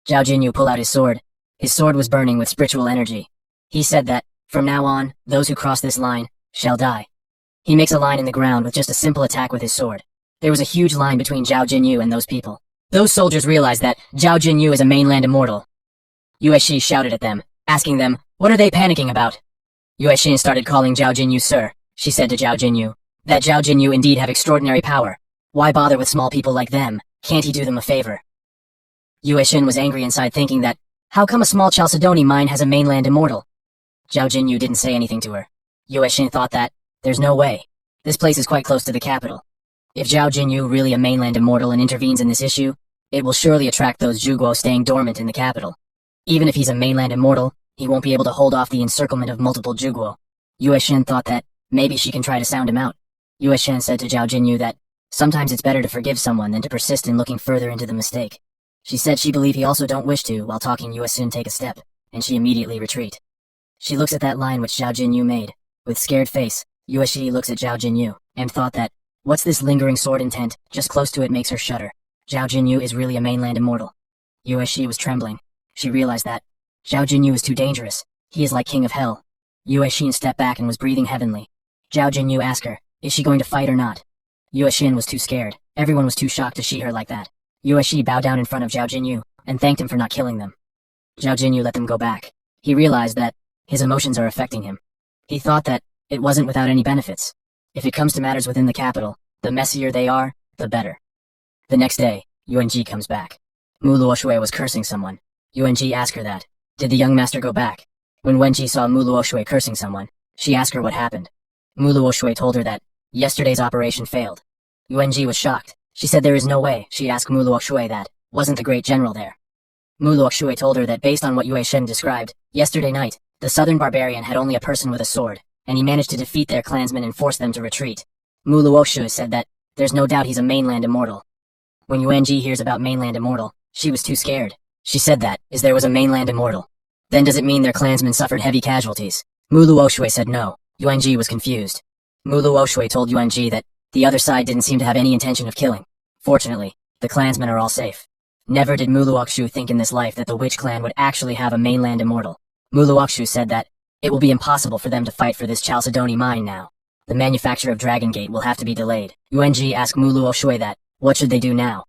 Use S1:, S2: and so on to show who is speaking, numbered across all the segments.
S1: Zhao Jinyu pulled out his sword. His sword was burning with spiritual energy. He said that, from now on, those who cross this line shall die. He makes a line in the ground with just a simple attack with his sword. There was a huge line between Zhao Jinyu and those people. Those soldiers realized that Zhao Jinyu is a mainland immortal. Yue Shi shouted at them, asking them, what are they panicking about? Yue Xin started calling Zhao Jinyu sir. She said to Zhao Jinyu, that Zhao Jinyu indeed have extraordinary power. Why bother with small people like them? Can't he do them a favor? Yue Xin was angry inside thinking that, how come a small Chalcedony mine has a mainland immortal? Zhao Jinyu didn't say anything to her. Yue Xin thought that, there's no way. This place is quite close to the capital. If Zhao Jinyu really a mainland immortal and intervenes in this issue, it will surely attract those Zhuguo staying dormant in the capital. Even if he's a mainland immortal, he won't be able to hold off the encirclement of multiple Zhuguo. Yue Xin thought that, maybe she can try to sound him out. Yue Xin said to Zhao Jinyu that, sometimes it's better to forgive someone than to persist in looking further into the mistake. She said she believed he also don't wish to, while talking Yue Xin take a step, and she immediately retreat. She looks at that line which Zhao Jinyu made. With scared face, Yue Shi looks at Zhao Jinyu, and thought that, what's this lingering sword intent, just close to it makes her shudder. Zhao Jinyu is really a mainland immortal. Yue Shi was trembling. She realized that, Zhao Jinyu is too dangerous. He is like king of hell. Yue Xin stepped back and was breathing heavenly. Zhao Jinyu asked her, is she going to fight or not? Yue Xin was too scared. Everyone was too shocked to see her like that. Yue Shi bowed down in front of Zhao Jinyu, and thanked him for not killing them. Zhao Jinyu let them go back. He realized that, his emotions are affecting him. He thought that, it wasn't without any benefits. If it comes to matters within the capital, the messier they are, the better. The next day, Yuanji comes back. Mu Luoshui was cursing someone. Yuanji asked her that. Did the young master go back? When Wenji saw Mu Luoshui cursing someone, she asked her what happened. Mu Luoshui told her that, yesterday's operation failed. Yuanji was shocked. She said there is no way. She asked Mu Luoshui that, wasn't the great general there? Mu Luoshui told her that based on what Yue Shen described, yesterday night, the southern barbarian had only a person with a sword, and he managed to defeat their clansmen and force them to retreat. Mu Luoshui said that, there's no doubt he's a mainland immortal. When Yuanji hears about mainland immortal, she was too scared. She said that, is there was a mainland immortal. Then does it mean their clansmen suffered heavy casualties? Mu Luoshui said no. Yuanji was confused. Mu Luoshui told Yuanji that, the other side didn't seem to have any intention of killing. Fortunately, the clansmen are all safe. Never did Mu Luoxu think in this life that the witch clan would actually have a mainland immortal. Mu Luoxu said that, it will be impossible for them to fight for this Chalcedony mine now. The manufacture of Dragon Gate will have to be delayed. Yuanji asked Mu Luoshui that, what should they do now?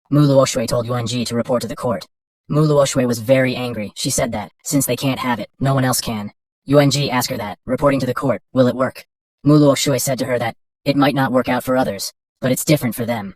S1: Mu Luoshui told Yuanji to report to the court. Mu Luoshui was very angry. She said that, since they can't have it, no one else can. Yuanji asked her that, reporting to the court, will it work? Mu Luoshui said to her that, it might not work out for others, but it's different for them.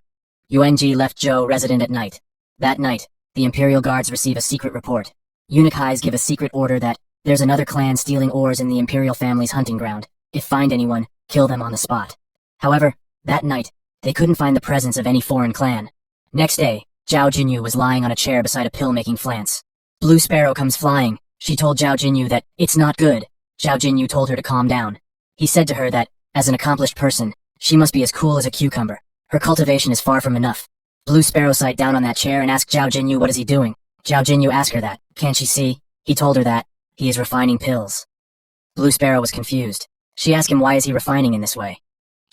S1: Yuanji left Zhou resident at night. That night, the Imperial Guards receive a secret report. Eunuch Eyes give a secret order that, there's another clan stealing ores in the Imperial family's hunting ground. If find anyone, kill them on the spot. However, that night, they couldn't find the presence of any foreign clan. Next day, Zhao Jinyu was lying on a chair beside a pill-making flance. Blue Sparrow comes flying. She told Zhao Jinyu that, it's not good. Zhao Jinyu told her to calm down. He said to her that, as an accomplished person, she must be as cool as a cucumber. Her cultivation is far from enough. Blue Sparrow sat down on that chair and asked Zhao Jinyu what is he doing. Zhao Jinyu asked her that, can't she see? He told her that, he is refining pills. Blue Sparrow was confused. She asked him why is he refining in this way.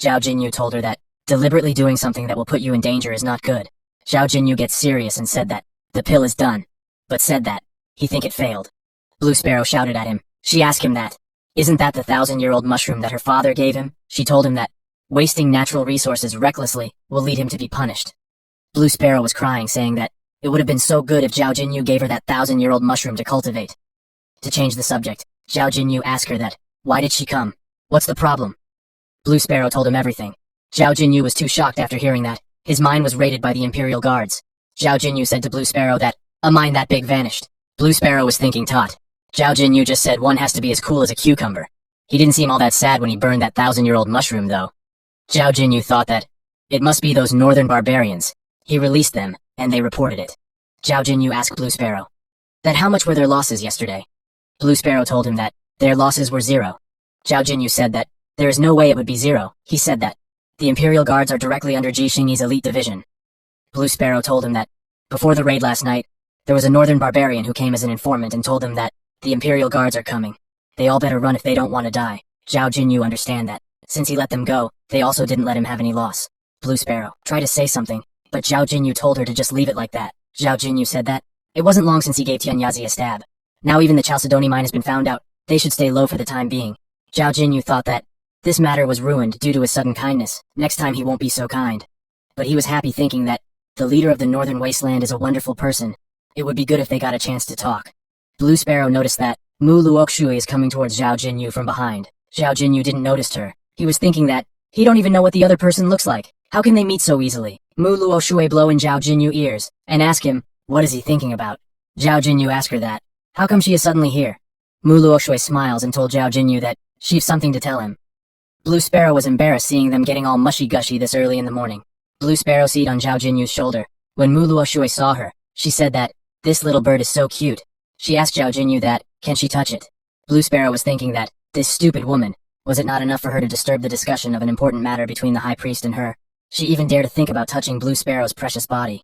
S1: Zhao Jinyu told her that, deliberately doing something that will put you in danger is not good. Zhao Jinyu gets serious and said that, the pill is done. But said that, he think it failed. Blue Sparrow shouted at him. She asked him that, isn't that the 1,000-year-old mushroom that her father gave him? She told him that, wasting natural resources recklessly will lead him to be punished. Blue Sparrow was crying, saying that, it would have been so good if Zhao Jinyu gave her that 1,000-year-old mushroom to cultivate. To change the subject, Zhao Jinyu asked her that, why did she come? What's the problem? Blue Sparrow told him everything. Zhao Jinyu was too shocked after hearing that. His mine was raided by the Imperial Guards. Zhao Jinyu said to Blue Sparrow that, a mine that big vanished. Blue Sparrow was thinking taut. Zhao Jinyu just said one has to be as cool as a cucumber. He didn't seem all that sad when he burned that 1,000-year-old mushroom though. Zhao Jinyu thought that, it must be those northern barbarians. He released them, and they reported it. Zhao Jinyu asked Blue Sparrow, that how much were their losses yesterday? Blue Sparrow told him that, their losses were 0. Zhao Jinyu said that, there is no way it would be 0. He said that, the Imperial Guards are directly under Ji Xingyi's elite division. Blue Sparrow told him that, before the raid last night, there was a northern barbarian who came as an informant and told them that, the Imperial Guards are coming. They all better run if they don't want to die. Zhao Jinyu understand that. Since he let them go, they also didn't let him have any loss. Blue Sparrow tried to say something, but Zhao Jinyu told her to just leave it like that. Zhao Jinyu said that, It wasn't long since he gave Tianyazi a stab. Now even the Chalcedony mine has been found out. They should stay low for the time being. Zhao Jinyu thought that this matter was ruined due to his sudden kindness. Next time he won't be so kind. But he was happy thinking that the leader of the Northern Wasteland is a wonderful person. It would be good if they got a chance to talk. Blue Sparrow noticed that Mu Luoxue is coming towards Zhao Jinyu from behind. Zhao Jinyu didn't notice her. He was thinking that he don't even know what the other person looks like. How can they meet so easily? Mu Luoxue blow in Zhao Jinyu ears and ask him, what is he thinking about? Zhao Jinyu asked her that. How come she is suddenly here? Mu Luoxue smiles and told Zhao Jinyu that she's something to tell him. Blue Sparrow was embarrassed seeing them getting all mushy-gushy this early in the morning. Blue Sparrow sat on Zhao Jinyu's shoulder. When Mu Luoxue saw her, she said that this little bird is so cute. She asked Zhao Jinyu that, can she touch it? Blue Sparrow was thinking that, this stupid woman, was it not enough for her to disturb the discussion of an important matter between the High Priest and her? She even dared to think about touching Blue Sparrow's precious body.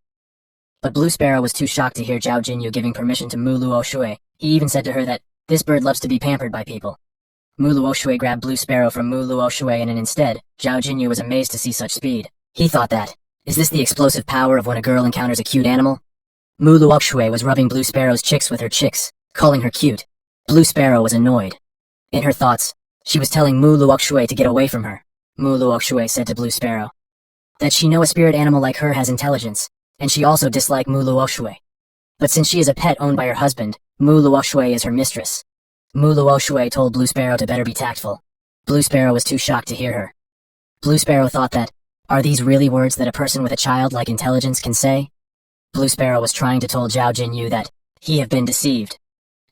S1: But Blue Sparrow was too shocked to hear Zhao Jinyu giving permission to Mu Luoxue. He even said to her that, this bird loves to be pampered by people. Mu Luoxue grabbed Blue Sparrow from Mu Luoxue and instead, Zhao Jinyu was amazed to see such speed. He thought that, is this the explosive power of when a girl encounters a cute animal? Mu Luoxue was rubbing Blue Sparrow's chicks with her chicks, calling her cute. Blue Sparrow was annoyed. In her thoughts, she was telling Mu Luoxue to get away from her. Mu Luoxue said to Blue Sparrow that she know a spirit animal like her has intelligence, and she also disliked Mu Luoxue. But since she is a pet owned by her husband, Mu Luoxue is her mistress. Mu Luoxue told Blue Sparrow to better be tactful. Blue Sparrow was too shocked to hear her. Blue Sparrow thought that, are these really words that a person with a childlike intelligence can say? Blue Sparrow was trying to tell Zhao Jinyu that he have been deceived.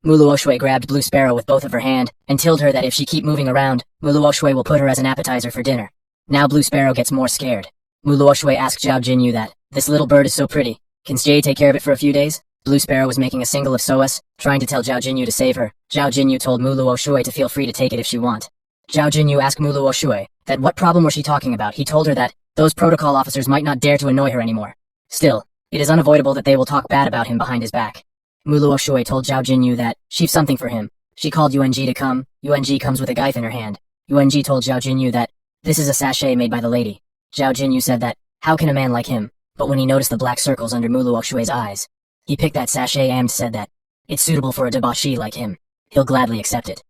S1: Mu Luoxue grabbed Blue Sparrow with both of her hand and told her that if she keep moving around, Mu Luoxue will put her as an appetizer for dinner. Now Blue Sparrow gets more scared. Mu Luoxue asked Zhao Jinyu that, this little bird is so pretty, can Jie take care of it for a few days? Blue Sparrow was making a single of SOS, trying to tell Zhao Jinyu to save her. Zhao Jinyu told Mu Luoxue to feel free to take it if she want. Zhao Jinyu asked Mu Luoxue that what problem was she talking about. He told her that those protocol officers might not dare to annoy her anymore. Still, it is unavoidable that they will talk bad about him behind his back. Mu Luoxue told Zhao Jinyu that she've something for him. She called Yuan to come. Yuan comes with a knife in her hand. Yuan told Zhao Jinyu that this is a sachet made by the lady. Zhao Jinyu said that, how can a man like him? But when he noticed the black circles under Mu Luoxue's eyes, he picked that sachet and said that it's suitable for a debauchee like him. He'll gladly accept it.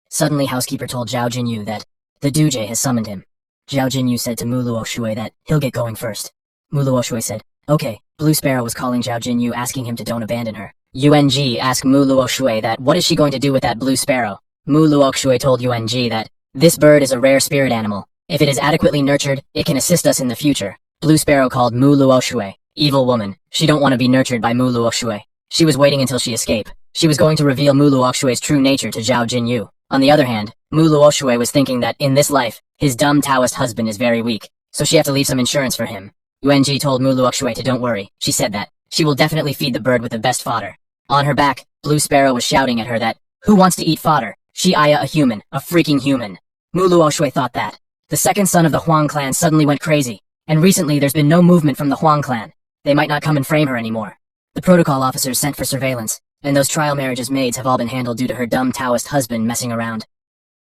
S1: Suddenly housekeeper told Zhao Jinyu that the Duje has summoned him. Zhao Jinyu said to Mu Luoxue that he'll get going first. Mu Luoxue said, okay. Blue Sparrow was calling Zhao Jinyu asking him to don't abandon her. Yuan asked Mu Luoxue that what is she going to do with that Blue Sparrow? Mu Luoxue told Yuan that this bird is a rare spirit animal. If it is adequately nurtured, it can assist us in the future. Blue Sparrow called Mu Luoxue evil woman. She don't want to be nurtured by Mu Luoxue. She was waiting until she escaped. She was going to reveal Mu Luoxue's true nature to Zhao Jinyu. On the other hand, Mu Luoxue was thinking that in this life, his dumb Taoist husband is very weak, so she had to leave some insurance for him. Yuan told Mu Luoxue to don't worry. She said that she will definitely feed the bird with the best fodder. On her back, Blue Sparrow was shouting at her that, who wants to eat fodder? She Aya a human, a freaking human. Mu Luoxue thought that. The second son of the Huang clan suddenly went crazy, and recently there's been no movement from the Huang clan. They might not come and frame her anymore. The protocol officers sent for surveillance, and those trial marriages maids have all been handled due to her dumb Taoist husband messing around.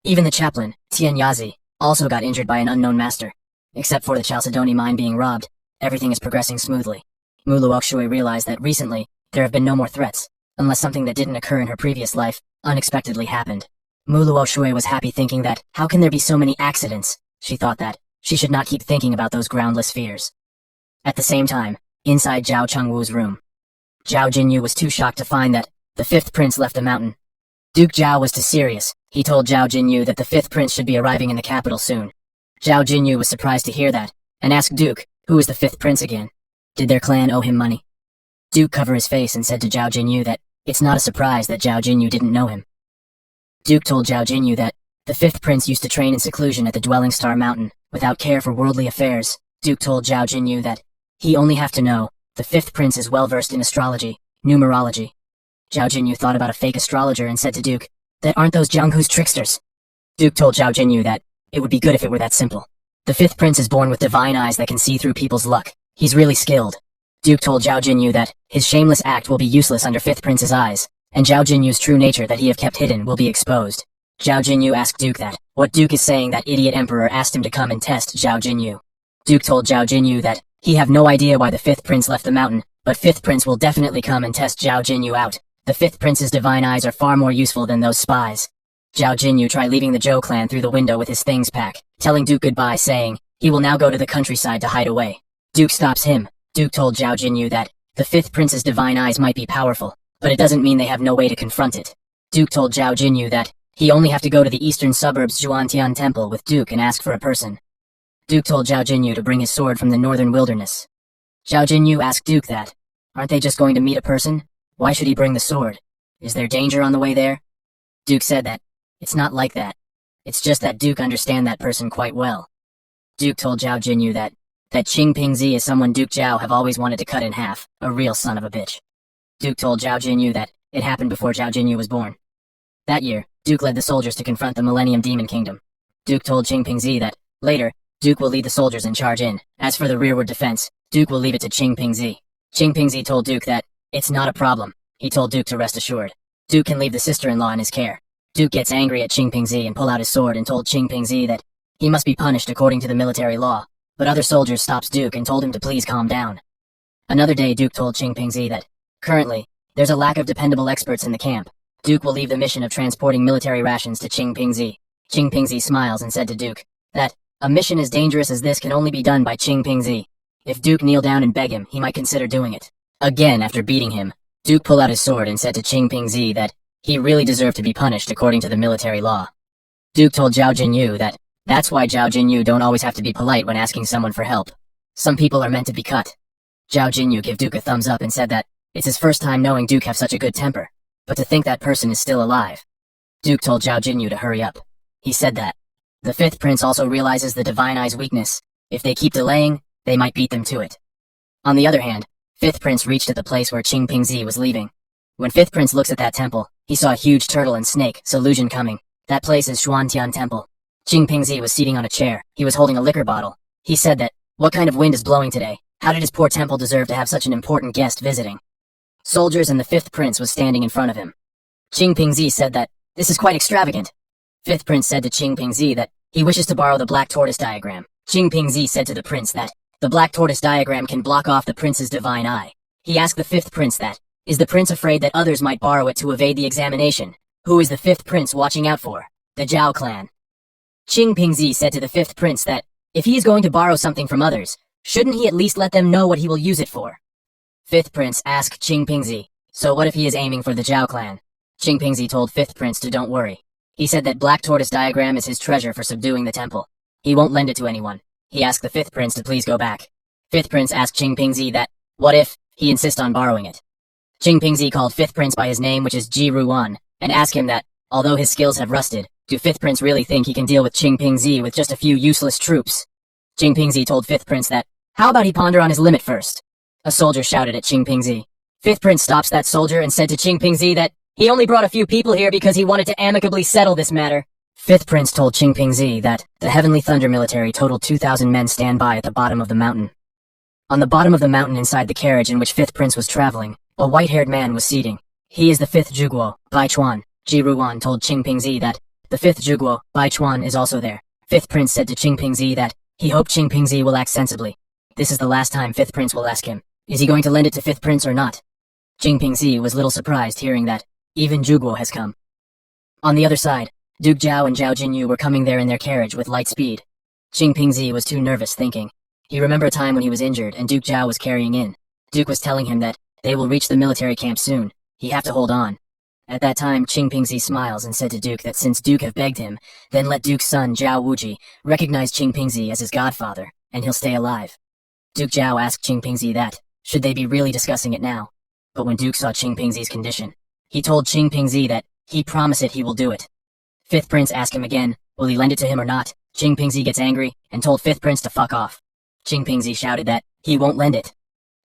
S1: Even the chaplain, Tianyazi, also got injured by an unknown master. Except for the Chalcedony mine being robbed, everything is progressing smoothly. Mu Luoxue realized that recently, there have been no more threats, unless something that didn't occur in her previous life unexpectedly happened. Mu Luoxue was happy thinking that, how can there be so many accidents? She thought that she should not keep thinking about those groundless fears. At the same time, inside Zhao Chengwu's room, Zhao Jinyu was too shocked to find that the fifth prince left the mountain. Duke Zhao was too serious. He told Zhao Jinyu that the fifth prince should be arriving in the capital soon. Zhao Jinyu was surprised to hear that, and asked Duke, who is the fifth prince again? Did their clan owe him money? Duke covered his face and said to Zhao Jinyu that it's not a surprise that Zhao Jinyu didn't know him. Duke told Zhao Jinyu that the fifth prince used to train in seclusion at the Dwelling Star Mountain, without care for worldly affairs. Duke told Zhao Jinyu that he only have to know the fifth prince is well versed in astrology, numerology. Zhao Jinyu thought about a fake astrologer and said to Duke that aren't those Jianghu's tricksters? Duke told Zhao Jinyu that it would be good if it were that simple. The fifth prince is born with divine eyes that can see through people's luck. He's really skilled. Duke told Zhao Jinyu that his shameless act will be useless under fifth prince's eyes, and Zhao Jinyu's true nature that he have kept hidden will be exposed. Zhao Jinyu asked Duke that what Duke is saying that idiot emperor asked him to come and test Zhao Jinyu. Duke told Zhao Jinyu that he have no idea why the fifth prince left the mountain, but 5th Prince will definitely come and test Zhao Jinyu out. The 5th Prince's divine eyes are far more useful than those spies. Zhao Jinyu tried leaving the Zhou clan through the window with his things pack, telling Duke goodbye, saying he will now go to the countryside to hide away. Duke stops him. Duke told Zhao Jinyu that the 5th Prince's divine eyes might be powerful, but it doesn't mean they have no way to confront it. Duke told Zhao Jinyu that he only have to go to the eastern suburbs Zhuantian Temple with Duke and ask for a person. Duke told Zhao Jinyu to bring his sword from the northern wilderness. Zhao Jinyu asked Duke that, aren't they just going to meet a person? Why should he bring the sword? Is there danger on the way there? Duke said that it's not like that. It's just that Duke understand that person quite well. Duke told Zhao Jinyu that Qing Pingzi is someone Duke Zhao have always wanted to cut in half, a real son of a bitch. Duke told Zhao Jinyu that it happened before Zhao Jinyu was born. That year, Duke led the soldiers to confront the Millennium Demon Kingdom. Duke told Qing Pingzi that, later, Duke will lead the soldiers and charge in. As for the rearward defense, Duke will leave it to Qing Pingzi. Qing Pingzi told Duke that it's not a problem. He told Duke to rest assured. Duke can leave the sister-in-law in his care. Duke gets angry at Qing Pingzi and pull out his sword and told Qing Pingzi that he must be punished according to the military law, but other soldiers stops Duke and told him to please calm down. Another day, Duke told Qing Pingzi that, currently, there's a lack of dependable experts in the camp. Duke will leave the mission of transporting military rations to Qing Pingzi. Qing Pingzi smiles and said to Duke that a mission as dangerous as this can only be done by Qing Pingzi. If Duke kneel down and beg him, he might consider doing it. Again, after beating him, Duke pulled out his sword and said to Qing Pingzi that he really deserved to be punished according to the military law. Duke told Zhao Jinyu that that's why Zhao Jinyu don't always have to be polite when asking someone for help. Some people are meant to be cut. Zhao Jinyu gave Duke a thumbs up and said that it's his first time knowing Duke have such a good temper, but to think that person is still alive. Duke told Zhao Jinyu to hurry up. He said that the 5th Prince also realizes the Divine Eye's weakness. If they keep delaying, they might beat them to it. On the other hand, 5th Prince reached at the place where Qing Pingzi was leaving. When 5th Prince looks at that temple, he saw a huge turtle and snake, Illusion coming. That place is Xuantian Temple. Qing Pingzi was seating on a chair. He was holding a liquor bottle. He said that, what kind of wind is blowing today? How did his poor temple deserve to have such an important guest visiting? Soldiers and the 5th Prince was standing in front of him. Qing Pingzi said that, this is quite extravagant. 5th Prince said to Qing Pingzi that he wishes to borrow the black tortoise diagram. Qing Pingzi said to the prince that the black tortoise diagram can block off the prince's divine eye. He asked the 5th Prince that, is the prince afraid that others might borrow it to evade the examination? Who is the 5th Prince watching out for? The Zhao clan. Qing Pingzi said to the 5th Prince that, if he is going to borrow something from others, shouldn't he at least let them know what he will use it for? 5th Prince asked Qing Pingzi, so what if he is aiming for the Zhao clan? Qing Pingzi told 5th Prince to don't worry. He said that black tortoise diagram is his treasure for subduing the temple. He won't lend it to anyone. He asked the 5th Prince to please go back. 5th Prince asked Qing Pingzi that, what if he insists on borrowing it? Qing Pingzi called 5th Prince by his name, which is Ji Ruan, and asked him that, although his skills have rusted, do 5th Prince really think he can deal with Qing Pingzi with just a few useless troops? Qing Pingzi told 5th Prince that, how about he ponder on his limit first? A soldier shouted at Qing Pingzi. 5th Prince stops that soldier and said to Qing Pingzi that he only brought a few people here because he wanted to amicably settle this matter. 5th Prince told Qing Pingzi that the Heavenly Thunder military totaled 2,000 men stand by at the bottom of the mountain. On the bottom of the mountain inside the carriage in which 5th Prince was traveling, a white-haired man was seating. He is the 5th Zhuguo, Bai Chuan. Ji Ruan told Qing Pingzi that the 5th Zhuguo, Bai Chuan, is also there. 5th Prince said to Qing Pingzi that he hoped Qing Pingzi will act sensibly. This is the last time 5th Prince will ask him, is he going to lend it to 5th Prince or not? Qing Pingzi was little surprised hearing that even Zhuguo has come. On the other side, Duke Zhao and Zhao Jinyu were coming there in their carriage with light speed. Qing Pingzi was too nervous thinking. He remembered a time when he was injured and Duke Zhao was carrying in. Duke was telling him that they will reach the military camp soon. He have to hold on. At that time, Qing Pingzi smiles and said to Duke that since Duke have begged him, then let Duke's son Zhao Wuji recognize Qing Pingzi as his godfather, and he'll stay alive. Duke Zhao asked Qing Pingzi that, should they be really discussing it now? But when Duke saw Qing Pingzi's condition, he told Qing Pingzi that he promised he will do it. 5th Prince asked him again, will he lend it to him or not? Qing Pingzi gets angry and told 5th Prince to fuck off. Qing Pingzi shouted that he won't lend it.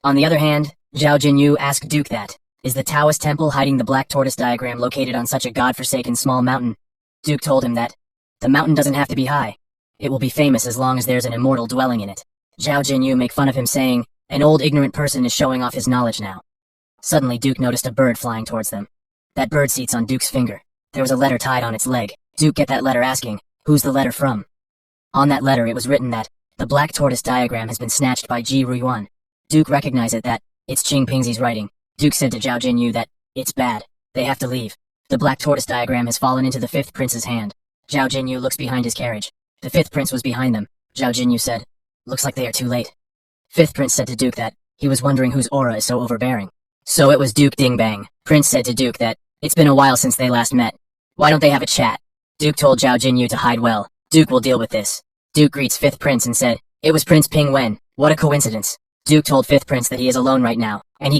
S1: On the other hand, Zhao Jinyu asked Duke that, is the Taoist temple hiding the black tortoise diagram located on such a godforsaken small mountain? Duke told him that the mountain doesn't have to be high. It will be famous as long as there's an immortal dwelling in it. Zhao Jinyu make fun of him saying, an old ignorant person is showing off his knowledge now. Suddenly Duke noticed a bird flying towards them. That bird seats on Duke's finger. There was a letter tied on its leg. Duke get that letter asking, who's the letter from? On that letter it was written that the black tortoise diagram has been snatched by Ji Ruan. Duke recognized it that It's Qing Pingxi's writing. Duke said to Zhao Jinyu that, it's bad. They have to leave. The black tortoise diagram has fallen into the fifth prince's hand. Zhao Jinyu looks behind his carriage. The fifth prince was behind them. Zhao Jinyu said, looks like they are too late. Fifth prince said to Duke that, he was wondering whose aura is so overbearing. So it was Duke Dingbang. Prince said to Duke that, it's been a while since they last met. Why don't they have a chat? Duke told Zhao Jinyu to hide well. Duke will deal with this. Duke greets fifth prince and said, it was Prince Ping Wen. What a coincidence. Duke told fifth prince that he is alone right now, and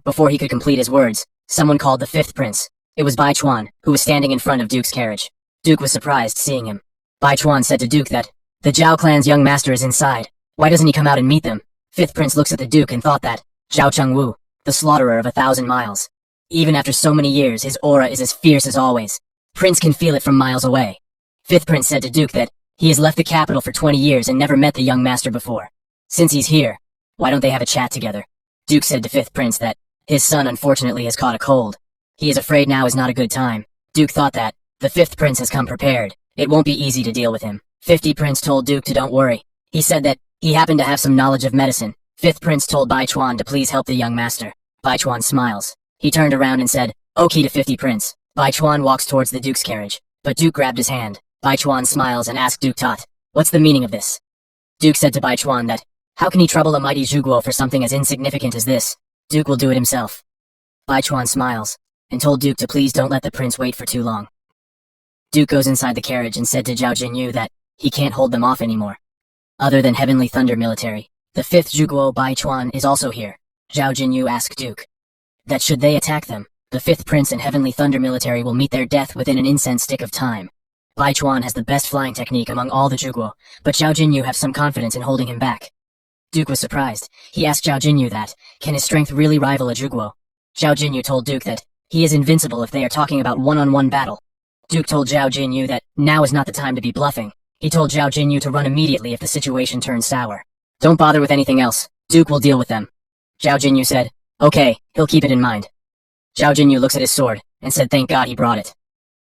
S1: before he could complete his words, someone called the fifth prince. It was Bai Chuan, who was standing in front of Duke's carriage. Duke was surprised seeing him. Bai Chuan said to Duke that, the Zhao clan's young master is inside. Why doesn't he come out and meet them? Fifth prince looks at the Duke and thought that, Zhao Chengwu, the slaughterer of 1,000 miles. Even after so many years, his aura is as fierce as always. Prince can feel it from miles away. Fifth prince said to Duke that, he has left the capital for 20 years and never met the young master before. Since he's here, why don't they have a chat together? Duke said to fifth prince that, his son unfortunately has caught a cold. He is afraid now is not a good time. Duke thought that, the fifth prince has come prepared. It won't be easy to deal with him. 50 prince told Duke to don't worry. He said that, he happened to have some knowledge of medicine. Fifth prince told Bai Chuan to please help the young master. Bai Chuan smiles. He turned around and said, okay to 50 prince. Bai Chuan walks towards the Duke's carriage, but Duke grabbed his hand. Bai Chuan smiles and asked Duke Tot, what's the meaning of this? Duke said to Bai Chuan that, how can he trouble a mighty Zhuguo for something as insignificant as this? Duke will do it himself. Bai Chuan smiles, and told Duke to please don't let the prince wait for too long. Duke goes inside the carriage and said to Zhao Jinyu that, he can't hold them off anymore. Other than Heavenly Thunder military, the fifth Zhuguo Bai Chuan is also here. Zhao Jinyu asked Duke, that should they attack them, the fifth prince and Heavenly Thunder military will meet their death within an incense stick of time. Bai Chuan has the best flying technique among all the Zhuguo, but Zhao Jinyu have some confidence in holding him back. Duke was surprised. He asked Zhao Jinyu that, can his strength really rival a Zhuguo? Zhao Jinyu told Duke that, he is invincible if they are talking about one-on-one battle. Duke told Zhao Jinyu that, now is not the time to be bluffing. He told Zhao Jinyu to run immediately if the situation turns sour. Don't bother with anything else. Duke will deal with them. Zhao Jinyu said, okay, he'll keep it in mind. Zhao Jinyu looks at his sword, and said thank God he brought it.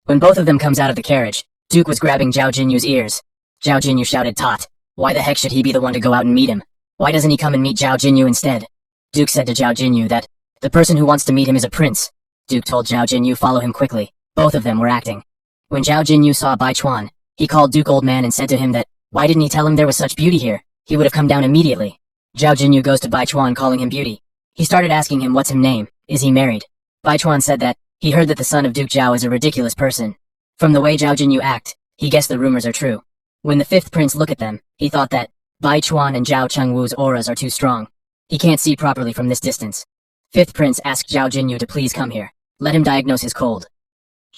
S1: When both of them comes out of the carriage, Duke was grabbing Zhao Jinyu's ears. Zhao Jinyu shouted Tot, why the heck should he be the one to go out and meet him? Why doesn't he come and meet Zhao Jinyu instead? Duke said to Zhao Jinyu that, the person who wants to meet him is a prince. Duke told Zhao Jinyu follow him quickly. Both of them were acting. When Zhao Jinyu saw Bai Chuan, he called Duke old man and said to him that, why didn't he tell him there was such beauty here? He would have come down immediately. Zhao Jinyu goes to Bai Chuan calling him beauty. He started asking him what's his name, is he married? Bai Chuan said that, he heard that the son of Duke Zhao is a ridiculous person. From the way Zhao Jinyu act, he guessed the rumors are true. When the fifth prince looked at them, he thought that, Bai Chuan and Zhao Chengwu's auras are too strong. He can't see properly from this distance. Fifth prince asked Zhao Jinyu to please come here. Let him diagnose his cold.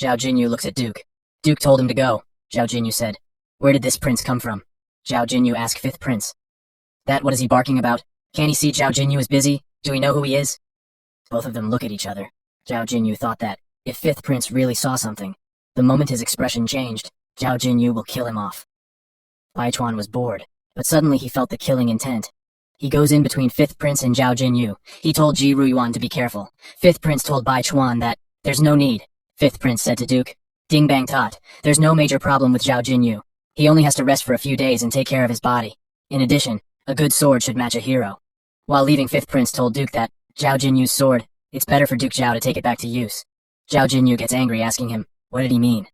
S1: Zhao Jinyu looks at Duke. Duke told him to go. Zhao Jinyu said, where did this prince come from? Zhao Jinyu asked fifth prince. That what is he barking about? Can't he see Zhao Jinyu is busy? Do we know who he is? Both of them look at each other. Zhao Jinyu thought that, if fifth prince really saw something, the moment his expression changed, Zhao Jinyu will kill him off. Bai Chuan was bored, but suddenly he felt the killing intent. He goes in between fifth prince and Zhao Jinyu. He told Ji Ruiyuan to be careful. Fifth prince told Bai Chuan that, there's no need. Fifth prince said to Duke, Ding Bang Tot, there's no major problem with Zhao Jinyu. He only has to rest for a few days and take care of his body. In addition, a good sword should match a hero. While leaving, fifth prince told Duke that, Zhao Jinyu's sword, it's better for Duke Zhao to take it back to use. Zhao Jinyu gets angry asking him, what did he mean?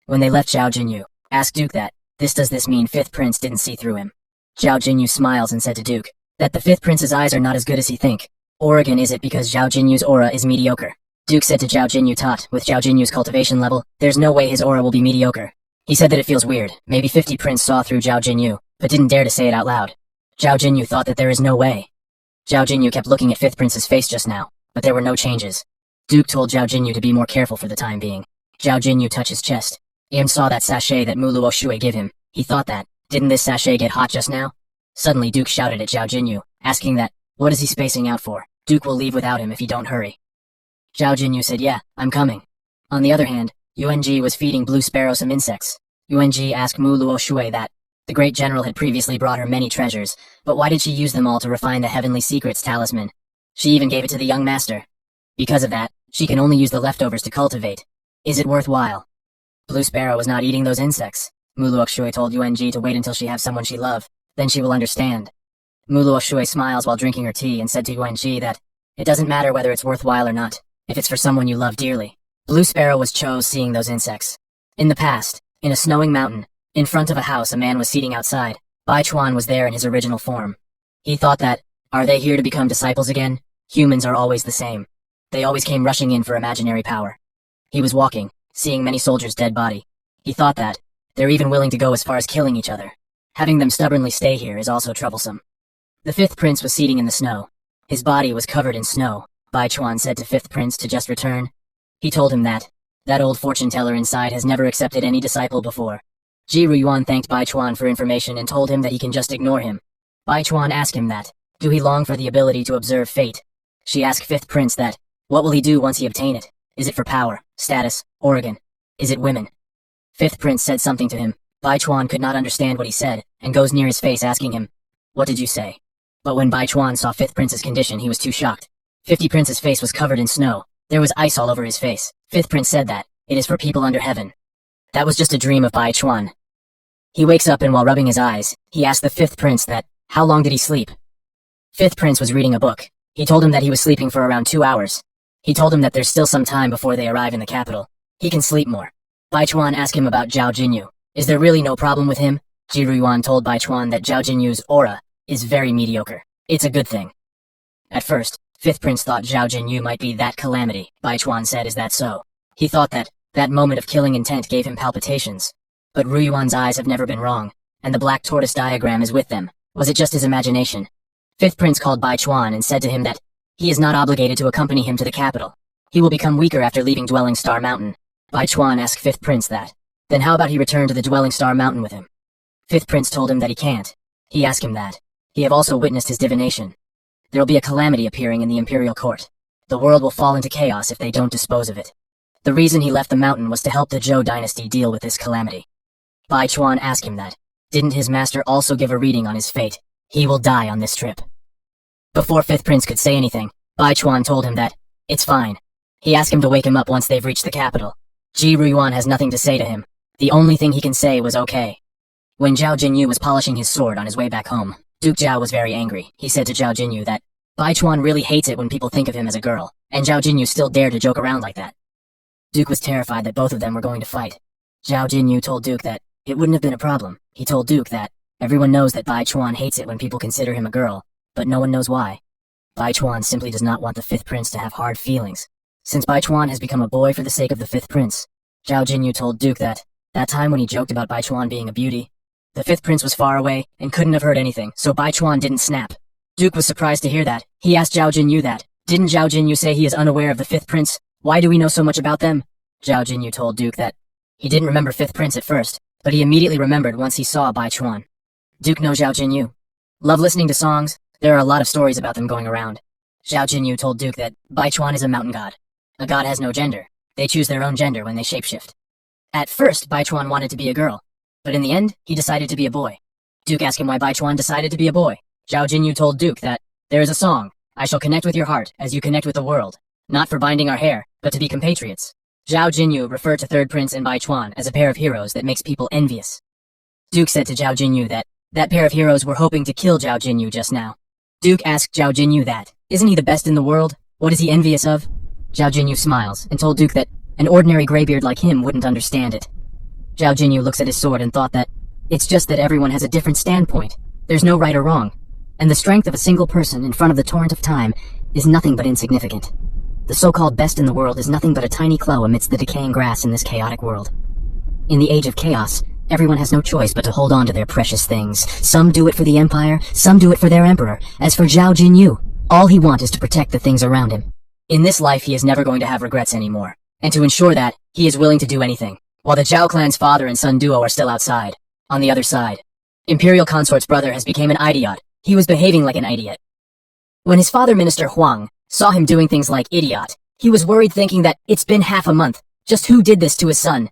S1: When they left, Zhao Jinyu asked Duke that, does this mean fifth prince didn't see through him? Zhao Jinyu smiles and said to Duke, that the fifth prince's eyes are not as good as he think. Or again is it because Zhao Jinyu's aura is mediocre? Duke said to Zhao Jinyu Tot, with Zhao Jinyu's cultivation level, there's no way his aura will be mediocre. He said that it feels weird, maybe 50 prince saw through Zhao Jinyu, but didn't dare to say it out loud. Zhao Jinyu thought that there is no way. Zhao Jinyu kept looking at fifth prince's face just now, but there were no changes. Duke told Zhao Jinyu to be more careful for the time being. Zhao Jinyu touched his chest. Im saw that sachet that Muluo Shui gave him. He thought that, didn't this sachet get hot just now? Suddenly Duke shouted at Zhao Jinyu, asking that, what is he spacing out for? Duke will leave without him if he don't hurry. Zhao Jinyu said, yeah, I'm coming. On the other hand, Yuan Ji was feeding Blue Sparrow some insects. Yuan Ji asked Mu Luo Shui that, the great general had previously brought her many treasures, but why did she use them all to refine the Heavenly Secrets talisman? She even gave it to the young master. Because of that, she can only use the leftovers to cultivate. Is it worthwhile? Blue Sparrow was not eating those insects. Mu Luo Shui told Yuan Ji to wait until she have someone she love, then she will understand. Mu Luo Shui smiles while drinking her tea and said to Yuan Ji that, It doesn't matter whether it's worthwhile or not, if it's for someone you love dearly. Blue Sparrow was chose seeing those insects. In the past, in a snowing mountain, in front of a house a man was seating outside. Bai Chuan was there in his original form. He thought that, are they here to become disciples again? Humans are always the same. They always came rushing in for imaginary power. He was walking, seeing many soldiers' dead body. He thought that, they're even willing to go as far as killing each other. Having them stubbornly stay here is also troublesome. The fifth prince was seating in the snow. His body was covered in snow. Bai Chuan said to fifth prince to just return. He told him that old fortune teller inside has never accepted any disciple before. Ji Ruyuan thanked Bai Chuan for information and told him that he can just ignore him. Bai Chuan asked him that, do he long for the ability to observe fate? She asked fifth prince that, what will he do once he obtain it? Is it for power, status, organ? Is it women? Fifth prince said something to him. Bai Chuan could not understand what he said, and goes near his face asking him, what did you say? But when Bai Chuan saw fifth prince's condition, he was too shocked. 50 prince's face was covered in snow. There was ice all over his face. Fifth prince said that, it is for people under heaven. That was just a dream of Bai Chuan. He wakes up and while rubbing his eyes, he asked the fifth prince that, how long did he sleep? Fifth prince was reading a book. He told him that he was sleeping for around 2 hours. He told him that there's still some time before they arrive in the capital. He can sleep more. Bai Chuan asked him about Zhao Jinyu. Is there really no problem with him? Ji Ruyuan told Bai Chuan that Zhao Jinyu's aura is very mediocre. It's a good thing. At first, fifth prince thought Zhao Jinyu might be that calamity. Bai Chuan said, is that so? He thought that moment of killing intent gave him palpitations. But Ruyuan's eyes have never been wrong, and the black tortoise diagram is with them. Was it just his imagination? Fifth prince called Bai Chuan and said to him that he is not obligated to accompany him to the capital. He will become weaker after leaving Dwelling Star Mountain. Bai Chuan asked fifth prince that. Then how about he return to the Dwelling Star Mountain with him? Fifth prince told him that he can't. He asked him that. He have also witnessed his divination. There will be a calamity appearing in the imperial court. The world will fall into chaos if they don't dispose of it. The reason he left the mountain was to help the Zhou dynasty deal with this calamity. Bai Chuan asked him that. Didn't his master also give a reading on his fate? He will die on this trip. Before fifth prince could say anything, Bai Chuan told him that, it's fine. He asked him to wake him up once they've reached the capital. Ji Ruyuan has nothing to say to him. The only thing he can say was okay. When Zhao Jinyu was polishing his sword on his way back home, Duke Zhao was very angry. He said to Zhao Jinyu that Bai Chuan really hates it when people think of him as a girl, and Zhao Jinyu still dared to joke around like that. Duke was terrified that both of them were going to fight. Zhao Jinyu told Duke that it wouldn't have been a problem. He told Duke that everyone knows that Bai Chuan hates it when people consider him a girl, but no one knows why. Bai Chuan simply does not want the fifth prince to have hard feelings. Since Bai Chuan has become a boy for the sake of the fifth prince, Zhao Jinyu told Duke that time when he joked about Bai Chuan being a beauty, the fifth prince was far away and couldn't have heard anything, so Bai Chuan didn't snap. Duke was surprised to hear that. He asked Zhao Jinyu that. Didn't Zhao Jinyu say he is unaware of the fifth prince? Why do we know so much about them? Zhao Jinyu told Duke that he didn't remember fifth prince at first, but he immediately remembered once he saw Bai Chuan. Duke knows Zhao Jinyu. Love listening to songs? There are a lot of stories about them going around. Zhao Jinyu told Duke that Bai Chuan is a mountain god. A god has no gender. They choose their own gender when they shapeshift. At first, Bai Chuan wanted to be a girl, but in the end, he decided to be a boy. Duke asked him why Bai Chuan decided to be a boy. Zhao Jinyu told Duke that there is a song, I shall connect with your heart as you connect with the world, not for binding our hair, but to be compatriots. Zhao Jinyu referred to third prince and Bai Chuan as a pair of heroes that makes people envious. Duke said to Zhao Jinyu that pair of heroes were hoping to kill Zhao Jinyu just now. Duke asked Zhao Jinyu that, isn't he the best in the world? What is he envious of? Zhao Jinyu smiles and told Duke that an ordinary graybeard like him wouldn't understand it. Zhao Jinyu looks at his sword and thought that it's just that everyone has a different standpoint. There's no right or wrong. And the strength of a single person in front of the torrent of time is nothing but insignificant. The so-called best in the world is nothing but a tiny claw amidst the decaying grass in this chaotic world. In the age of chaos, everyone has no choice but to hold on to their precious things. Some do it for the empire, some do it for their emperor. As for Zhao Jinyu, all he wants is to protect the things around him. In this life, he is never going to have regrets anymore. And to ensure that, he is willing to do anything. While the Zhao clan's father and son duo are still outside. On the other side, Imperial Consort's brother has become an idiot. He was behaving like an idiot. When his father, Minister Huang, saw him doing things like idiot, he was worried thinking that it's been half a month. Just who did this to his son?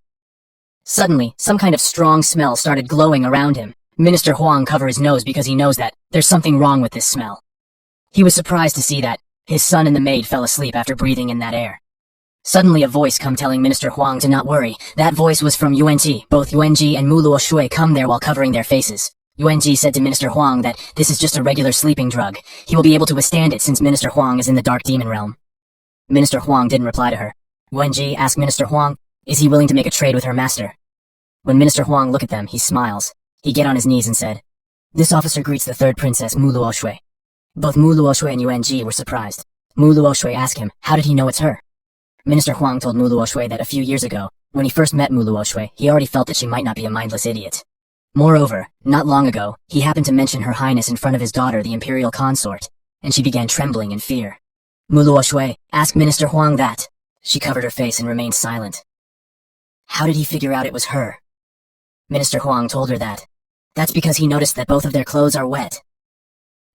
S1: Suddenly, some kind of strong smell started glowing around him. Minister Huang covered his nose because he knows that there's something wrong with this smell. He was surprised to see that his son and the maid fell asleep after breathing in that air. Suddenly a voice come telling Minister Huang to not worry. That voice was from Yuanji. Both Yuanji and Muluo Shui come there while covering their faces. Yuanji said to Minister Huang that this is just a regular sleeping drug. He will be able to withstand it since Minister Huang is in the Dark Demon Realm. Minister Huang didn't reply to her. Yuanji asked Minister Huang, is he willing to make a trade with her master? When Minister Huang looked at them, he smiles. He get on his knees and said, this officer greets the third princess, Mu Luoshui. Both Mu Luoshui and Yuanji were surprised. Mu Luoshui asked him, how did he know it's her? Minister Huang told Mu Luoshui that a few years ago, when he first met Mu Luoshui, he already felt that she might not be a mindless idiot. Moreover, not long ago, he happened to mention Her Highness in front of his daughter, the Imperial Consort, and she began trembling in fear. Mu Luoshui asked Minister Huang that. She covered her face and remained silent. How did he figure out it was her? Minister Huang told her that. That's because he noticed that both of their clothes are wet.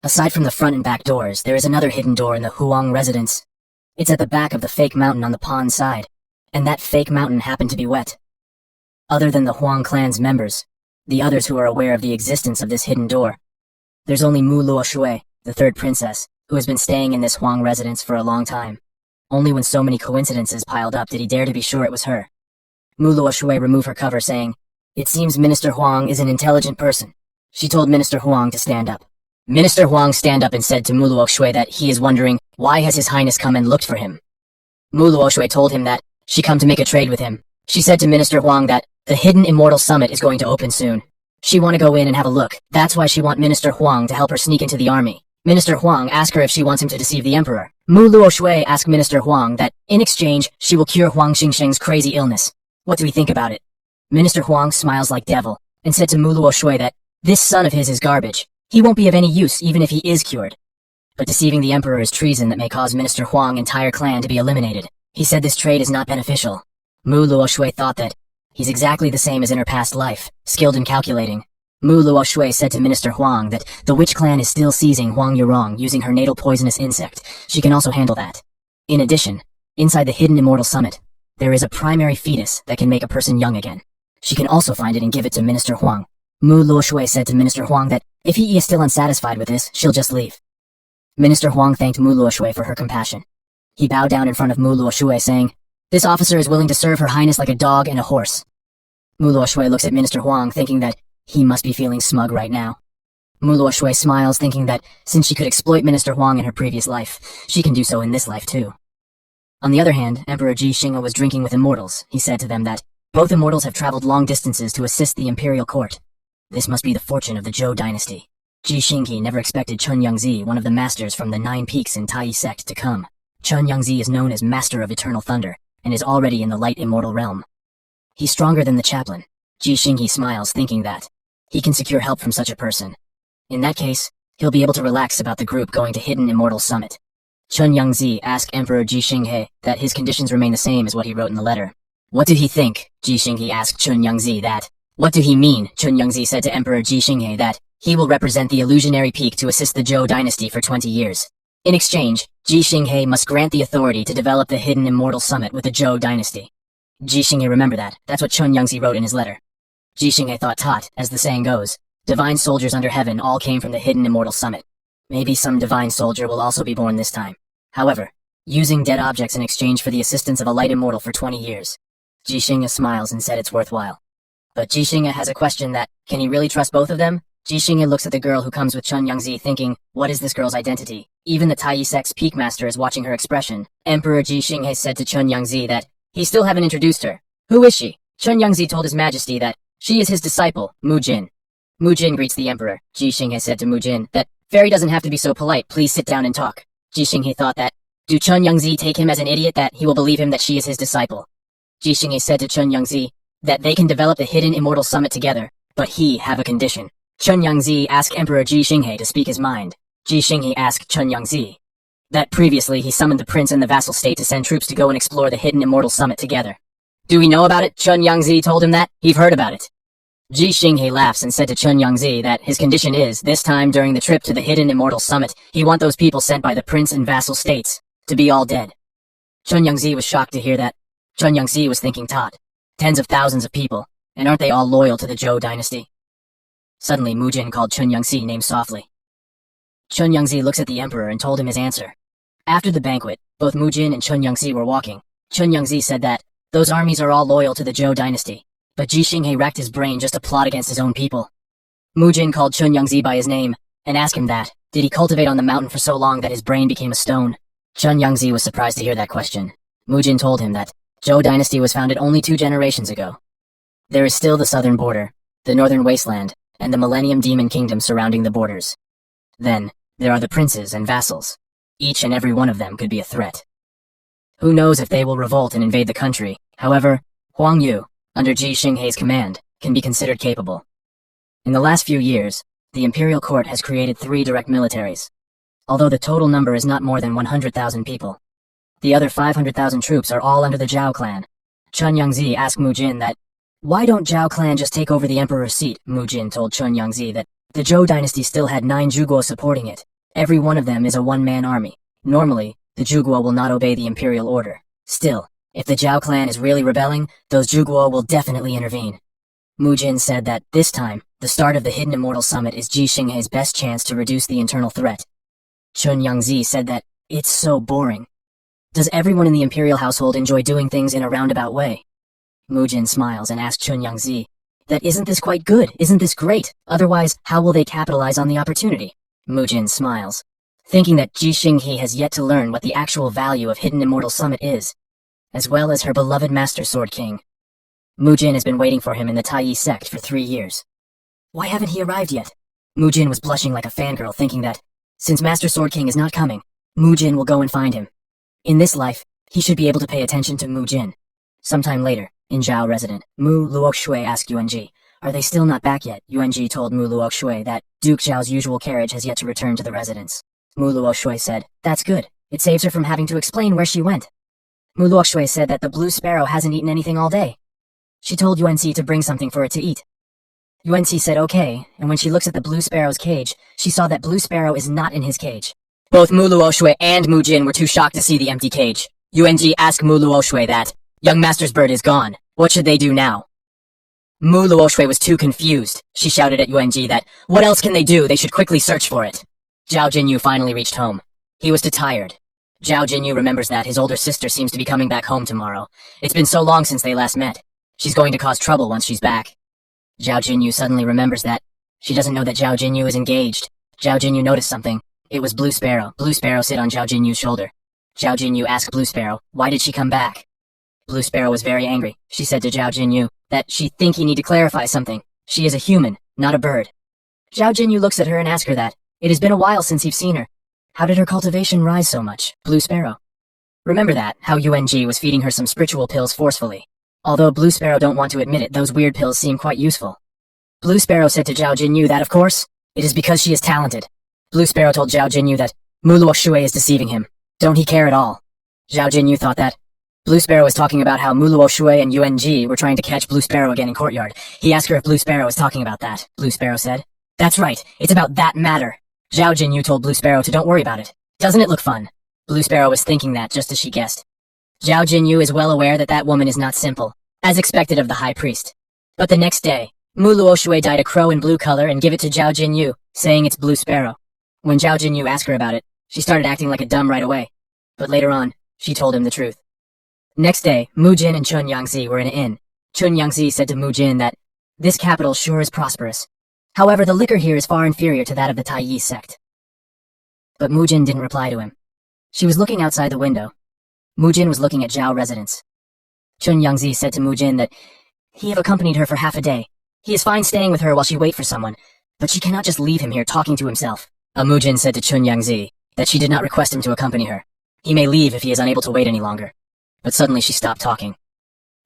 S1: Aside from the front and back doors, there is another hidden door in the Huang residence. It's at the back of the fake mountain on the pond side, and that fake mountain happened to be wet. Other than the Huang clan's members, the others who are aware of the existence of this hidden door, there's only Mu Luoshui, the third princess, who has been staying in this Huang residence for a long time. Only when so many coincidences piled up did he dare to be sure it was her. Mu Luoshui removed her cover, saying, it seems Minister Huang is an intelligent person. She told Minister Huang to stand up. Minister Huang stand up and said to Mu Luoshui that he is wondering why has His Highness come and looked for him. Mu Luoshui told him that she come to make a trade with him. She said to Minister Huang that the Hidden Immortal Summit is going to open soon. She want to go in and have a look. That's why she want Minister Huang to help her sneak into the army. Minister Huang asked her if she wants him to deceive the emperor. Mu Luoshui asked Minister Huang that, in exchange, she will cure Huang Xingsheng's crazy illness. What do we think about it? Minister Huang smiles like devil, and said to Mu Luoshui that, this son of his is garbage. He won't be of any use even if he is cured. But deceiving the emperor is treason that may cause Minister Huang's entire clan to be eliminated. He said this trade is not beneficial. Mu Luoshui thought that, he's exactly the same as in her past life, skilled in calculating. Mu Luoshui said to Minister Huang that the witch clan is still seizing Huang Yurong using her natal poisonous insect. She can also handle that. In addition, inside the Hidden Immortal Summit, there is a primary fetus that can make a person young again. She can also find it and give it to Minister Huang. Mu Luoshui said to Minister Huang that if he is still unsatisfied with this, she'll just leave. Minister Huang thanked Mu Luoshui for her compassion. He bowed down in front of Mu Luoshui, saying, this officer is willing to serve Her Highness like a dog and a horse. Mu Luoshui looks at Minister Huang, thinking that he must be feeling smug right now. Mu Luoshui smiles, thinking that since she could exploit Minister Huang in her previous life, she can do so in this life too. On the other hand, Emperor Ji Xinghe was drinking with immortals. He said to them that both immortals have traveled long distances to assist the imperial court. This must be the fortune of the Zhou dynasty. Ji Xinghe never expected Chun Yangzi, one of the masters from the 9 Peaks in Tai sect, to come. Chun Yangzi is known as Master of Eternal Thunder, and is already in the light immortal realm. He's stronger than the chaplain. Ji Xinghe smiles, thinking that he can secure help from such a person. In that case, he'll be able to relax about the group going to Hidden Immortal Summit. Chun Yangzi asked Emperor Ji Xinghe that his conditions remain the same as what he wrote in the letter. What did he think? Ji Xinghe asked Chun Yangzi that. What do he mean? Chun Yangzi said to Emperor Ji Xinghe that he will represent the illusionary peak to assist the Zhou dynasty for 20 years. In exchange, Ji Xinghe must grant the authority to develop the Hidden Immortal Summit with the Zhou dynasty. Ji Xinghe remembered that. That's what Chun Yangzi wrote in his letter. Ji Xinghe thought tot, as the saying goes, divine soldiers under heaven all came from the Hidden Immortal Summit. Maybe some divine soldier will also be born this time. However, using dead objects in exchange for the assistance of a light immortal for 20 years. Ji Xinghe smiles and said it's worthwhile. But Ji Xinghe has a question that, can he really trust both of them? Ji Xinghe looks at the girl who comes with Chun Yangzi, thinking, what is this girl's identity? Even the Tai sect's peak master is watching her expression. Emperor Ji Xinghe said to Chun Yangzi that he still haven't introduced her. Who is she? Chun Yangzi told His Majesty that she is his disciple, Mu Jin. Mu Jin greets the emperor. Ji Xinghe said to Mu Jin that fairy doesn't have to be so polite, please sit down and talk. Ji Xinghe thought that, do Chun Yangzi take him as an idiot that he will believe him that she is his disciple? Ji Xinghe said to Chun Yangzi that they can develop the Hidden Immortal Summit together, but he have a condition. Chun Yangzi asked Emperor Ji Xinghe to speak his mind. Ji Xinghe asked Chun Yangzi that previously he summoned the prince and the vassal state to send troops to go and explore the Hidden Immortal Summit together. Do we know about it? Chun Yangzi told him that. He've heard about it. Ji Xinghe laughs and said to Chun Yangzi that his condition is, this time during the trip to the Hidden Immortal Summit, he want those people sent by the prince and vassal states to be all dead. Chun Yangzi was shocked to hear that. Chun Yangzi was thinking tot. Tens of thousands of people, and aren't they all loyal to the Zhou dynasty? Suddenly, Mu Jin called Chun Yangzi name softly. Chun Yangzi looks at the emperor and told him his answer. After the banquet, both Mu Jin and Chun Yangzi were walking. Chun Yangzi said that those armies are all loyal to the Zhou dynasty, but Ji Xinghe racked his brain just to plot against his own people. Mu Jin called Chun Yangzi by his name, and asked him that, did he cultivate on the mountain for so long that his brain became a stone? Chun Yangzi was surprised to hear that question. Mu Jin told him that Zhou dynasty was founded only 2 generations ago. There is still the southern border, the northern wasteland, and the Millennium Demon Kingdom surrounding the borders. Then, there are the princes and vassals. Each and every one of them could be a threat. Who knows if they will revolt and invade the country? However, Huang Yu, under Ji Xinghei's command, can be considered capable. In the last few years, the imperial court has created 3 direct militaries. Although the total number is not more than 100,000 people. The other 500,000 troops are all under the Zhao clan. Chun Yangzi asked Mu Jin that, why don't Zhao clan just take over the emperor's seat? Mu Jin told Chun Yangzi that the Zhou dynasty still had 9 Zhuguo supporting it. Every one of them is a one-man army. Normally, the Zhuguo will not obey the imperial order. Still, if the Zhao clan is really rebelling, those Zhuguo will definitely intervene. Mu Jin said that, this time, the start of the Hidden Immortal Summit is Ji Xinghei's best chance to reduce the internal threat. Chun Yangzi said that, it's so boring. Does everyone in the imperial household enjoy doing things in a roundabout way? Mu Jin smiles and asks Chun Yangzi, that isn't this quite good? Isn't this great? Otherwise, how will they capitalize on the opportunity? Mu Jin smiles, thinking that Ji Xinghei has yet to learn what the actual value of Hidden Immortal Summit is, as well as her beloved Master Sword King. Mu Jin has been waiting for him in the Taiyi sect for 3 years. Why haven't he arrived yet? Mu Jin was blushing like a fangirl, thinking that, since Master Sword King is not coming, Mu Jin will go and find him. In this life, he should be able to pay attention to Mu Jin. Sometime later, in Zhao resident, Mu Luoxue asked Yuanji, are they still not back yet? Yuanji told Mu Luoxue that Duke Zhao's usual carriage has yet to return to the residence. Mu Luoxue said, that's good. It saves her from having to explain where she went. Mu Luoxue said that the blue sparrow hasn't eaten anything all day. She told Yuanji to bring something for it to eat. Yuanji said okay, and when she looks at the blue sparrow's cage, she saw that blue sparrow is not in his cage. Both Mu Luoxue and Mu Jin were too shocked to see the empty cage. Yuanji asked Mu Luoxue that, young master's bird is gone. What should they do now? Mu Luoxue was too confused. She shouted at Yuanji that, what else can they do? They should quickly search for it. Zhao Jinyu finally reached home. He was too tired. Zhao Jinyu remembers that his older sister seems to be coming back home tomorrow. It's been so long since they last met. She's going to cause trouble once she's back. Zhao Jinyu suddenly remembers that. She doesn't know that Zhao Jinyu is engaged. Zhao Jinyu noticed something. It was Blue Sparrow. Blue Sparrow sit on Zhao Jinyu's shoulder. Zhao Jinyu asked Blue Sparrow, why did she come back? Blue Sparrow was very angry. She said to Zhao Jinyu that she think he need to clarify something. She is a human, not a bird. Zhao Jinyu looks at her and asks her that. It has been a while since you've seen her. How did her cultivation rise so much? Blue Sparrow. Remember that, how UNG was feeding her some spiritual pills forcefully. Although Blue Sparrow don't want to admit it, those weird pills seem quite useful. Blue Sparrow said to Zhao Jinyu that, of course, it is because she is talented. Blue Sparrow told Zhao Jinyu that Mu Luoxue is deceiving him. Don't he care at all? Zhao Jinyu thought that Blue Sparrow was talking about how Mu Luoxue and UNG were trying to catch Blue Sparrow again in courtyard. He asked her if Blue Sparrow was talking about that. Blue Sparrow said, that's right, it's about that matter. Zhao Jinyu told Blue Sparrow to don't worry about it. Doesn't it look fun? Blue Sparrow was thinking that just as she guessed. Zhao Jinyu is well aware that that woman is not simple, as expected of the high priest. But the next day, Mu Luoxue dyed a crow in blue color and gave it to Zhao Jinyu, saying it's Blue Sparrow. When Zhao Jinyu asked her about it, she started acting like a dumb right away. But later on, she told him the truth. Next day, Mu Jin and Chun Yangzi were in an inn. Chun Yangzi said to Mu Jin that, this capital sure is prosperous. However, the liquor here is far inferior to that of the Taiyi sect. But Mu Jin didn't reply to him. She was looking outside the window. Mu Jin was looking at Zhao residence. Chun Yangzi said to Mu Jin that he have accompanied her for half a day. He is fine staying with her while she wait for someone, but she cannot just leave him here talking to himself. Mu Jin said to Chun Yangzi that she did not request him to accompany her. He may leave if he is unable to wait any longer. But suddenly she stopped talking.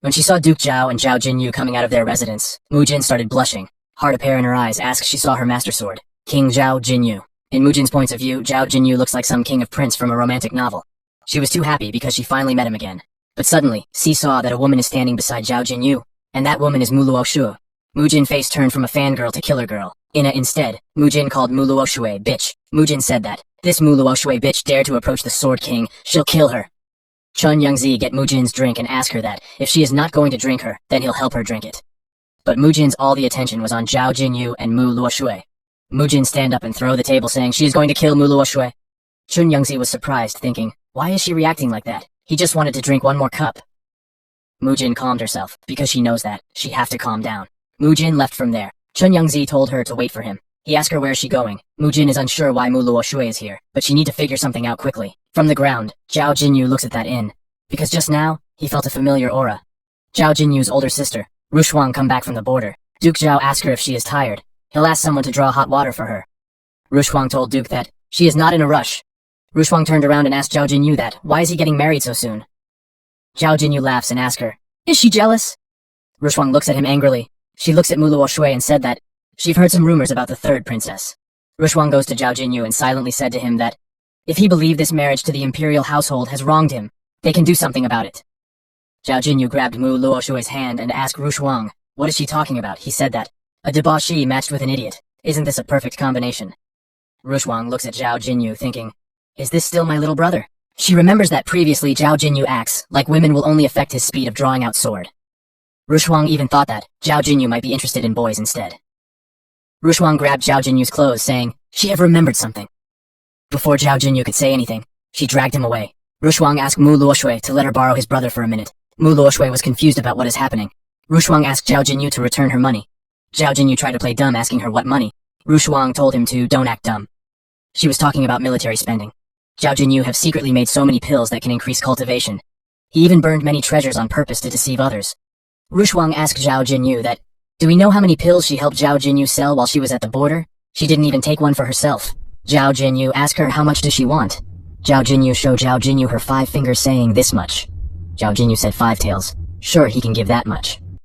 S1: When she saw Duke Zhao and Zhao Jinyu coming out of their residence, Mu Jin started blushing. Heart appear in her eyes as she saw her master sword, King Zhao Jinyu. In Mu Jin's point of view, Zhao Jinyu looks like some king of prince from a romantic novel. She was too happy because she finally met him again. But suddenly, she saw that a woman is standing beside Zhao Jinyu, and that woman is Mu Luoxue. Mu Jin face turned from a fangirl to killer girl. Instead, Mu Jin called Mu Luoxue bitch. Mu Jin said that, this Mu Luoxue bitch dare to approach the Sword King, she'll kill her. Chun Yangzi get Mu Jin's drink and ask her that, if she is not going to drink her, then he'll help her drink it. But Mu Jin's all the attention was on Zhao Jinyu and Mu Luoxue. Mu Jin stand up and throw the table saying she is going to kill Mu Luoxue. Chun Yangzi was surprised, thinking, why is she reacting like that? He just wanted to drink one more cup. Mu Jin calmed herself, because she knows that, she have to calm down. Mu Jin left from there. Chun Youngzi told her to wait for him. He asked her where is she going. Mu Jin is unsure why Mu Luo Shui is here, but she need to figure something out quickly. From the ground, Zhao Jinyu looks at that inn, because just now, he felt a familiar aura. Zhao Jinyu's older sister, Rushuang, come back from the border. Duke Zhao asks her if she is tired. He'll ask someone to draw hot water for her. Rushuang told Duke that she is not in a rush. Rushuang turned around and asked Zhao Jinyu that, why is he getting married so soon? Zhao Jinyu laughs and asks her, is she jealous? Rushuang looks at him angrily. She looks at Mu Luo Shui and said that she've heard some rumors about the third princess. Rushuang goes to Zhao Jinyu and silently said to him that if he believed this marriage to the imperial household has wronged him, they can do something about it. Zhao Jinyu grabbed Mu Luo Shui's hand and asked Rushuang, what is she talking about? He said that a debauchee matched with an idiot. Isn't this a perfect combination? Rushuang looks at Zhao Jinyu thinking, is this still my little brother? She remembers that previously Zhao Jinyu acts like women will only affect his speed of drawing out sword. Rushuang even thought that Zhao Jinyu might be interested in boys instead. Rushuang grabbed Zhao Jinyu's clothes, saying, she have remembered something. Before Zhao Jinyu could say anything, she dragged him away. Rushuang asked Mu Luo Shui to let her borrow his brother for a minute. Mu Luo Shui was confused about what is happening. Rushuang asked Zhao Jinyu to return her money. Zhao Jinyu tried to play dumb, asking her what money. Rushuang told him to don't act dumb. She was talking about military spending. Zhao Jinyu have secretly made so many pills that can increase cultivation. He even burned many treasures on purpose to deceive others. Rushuang asked Zhao Jinyu that, do we know how many pills she helped Zhao Jinyu sell while she was at the border? She didn't even take one for herself. Zhao Jinyu asked her how much does she want. Zhao Jinyu showed Zhao Jinyu her 5 fingers saying this much. Zhao Jinyu said 5 taels. Sure, he can give that much.